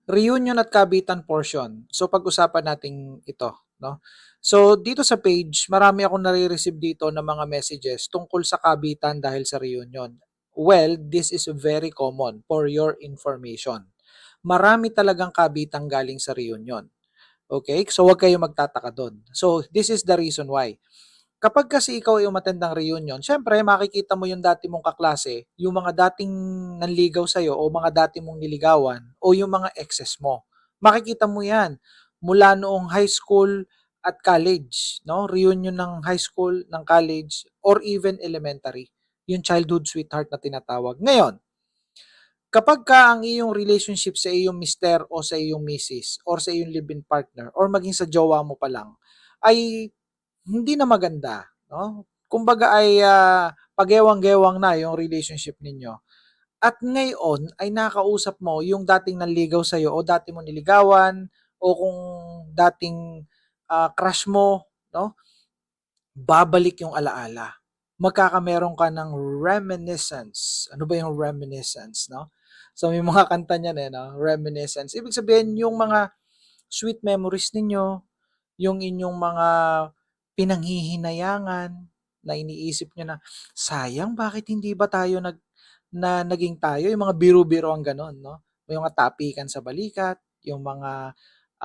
Reunion at kabitan portion. So pag-usapan natin ito, no? So dito sa page, marami akong nare-receive dito ng mga messages tungkol sa kabitan dahil sa reunion. Well, this is very common for your information. Marami talagang kabitang galing sa reunion. Okay? So huwag kayong magtataka doon. So this is the reason why. Kapag kasi ikaw ay umattend ng reunion, syempre makikita mo yung dati mong kaklase, yung mga dating nanligaw sa'yo o mga dati mong niligawan o yung mga exes mo. Makikita mo yan mula noong high school at college, no? Reunion ng high school, ng college, or even elementary. Yung childhood sweetheart na tinatawag. Ngayon, kapag ka ang iyong relationship sa iyong mister o sa iyong misis or sa iyong live-in partner or maging sa jowa mo pa lang ay hindi na maganda, no? Kumbaga ay pagewang-gewang na yung relationship ninyo. At ngayon ay nakausap mo yung dating nanligaw sa iyo o dati mo niligawan o kung dating crush mo, no? Babalik yung alaala. Magkakameron ka ng reminiscence. Ano ba yung reminiscence, no? So may mga kanta niyan no? Reminiscence. Ibig sabihin yung mga sweet memories ninyo, yung inyong mga pinanghihinayangan na iniisip nyo na, sayang bakit hindi ba tayo naging tayo, yung mga biro-biro ang ganon, no? Yung mga tapikan sa balikat, yung mga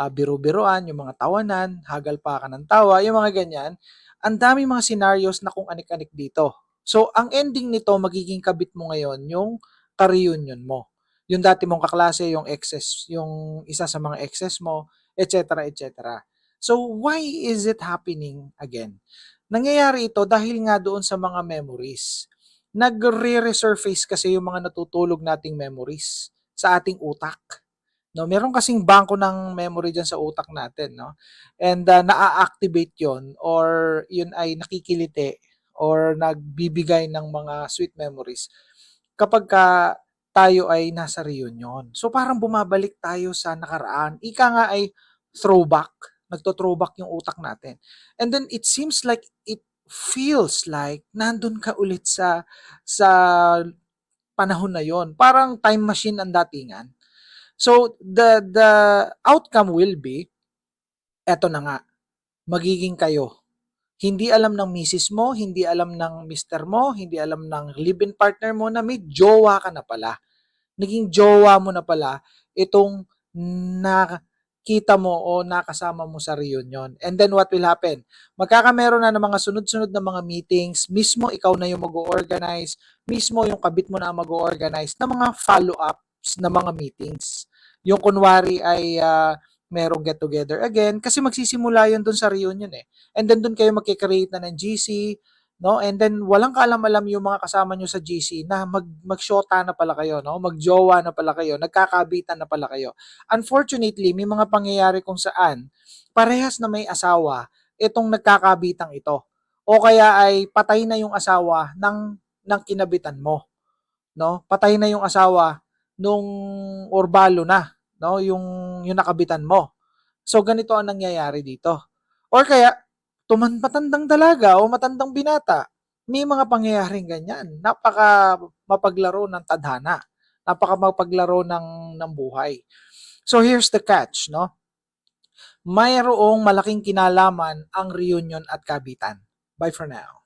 biro-biroan, yung mga tawanan, hagal pa ka ng tawa, yung mga ganyan. Ang dami mga scenarios na kung anik-anik dito. So, ang ending nito, magiging kabit mo ngayon yung ka-reunion mo. Yung dati mong kaklase, yung exes, yung isa sa mga exes mo, etc. etc. So, why is it happening again? Nangyayari ito dahil nga doon sa mga memories. Nagre-resurface kasi yung mga natutulog nating memories sa ating utak. No, meron kasing bangko ng memory diyan sa utak natin, no? And naa-activate 'yon or 'yun ay nakikiliti or nagbibigay ng mga sweet memories kapag ka tayo ay nasa reunion. So parang bumabalik tayo sa nakaraan. Ika nga ay throwback, nagto-throwback yung utak natin. And then it seems like it feels like nandun ka ulit sa panahon na yon. Parang time machine ang datingan. So the outcome will be eto na nga, magiging kayo. Hindi alam ng misis mo, hindi alam ng mister mo, hindi alam ng live-in partner mo na may jowa ka na pala. Naging jowa mo na pala itong nakita mo o nakasama mo sa reunion. And then what will happen? Magkakameron na ng mga sunod-sunod na mga meetings, mismo ikaw na yung mag-organize, mismo yung kabit mo na mag-organize ng mga follow-ups na mga meetings. Yung kunwari ay merong get together again kasi magsisimula yun dun sa reunion and then dun kayo magkikreate na ng GC, no? And then walang kaalam-alam yung mga kasama nyo sa GC na magshota na pala kayo, no? Magjowa na pala kayo, nagkakabitan na pala kayo. Unfortunately, may mga pangyayari kung saan parehas na may asawa itong nagkakabitang ito. O kaya ay patay na yung asawa ng kinabitan mo, no? Patay na yung asawa nung orbalo na, no? Yung nakabitan mo. So ganito ang nangyayari dito. Or kaya matandang dalaga o matandang binata. May mga pangyayaring ganyan. Napaka mapaglaro ng tadhana. Napaka mapaglaro ng buhay. So here's the catch, no? Mayroong malaking kinalaman ang reunion at kabitan. Bye for now.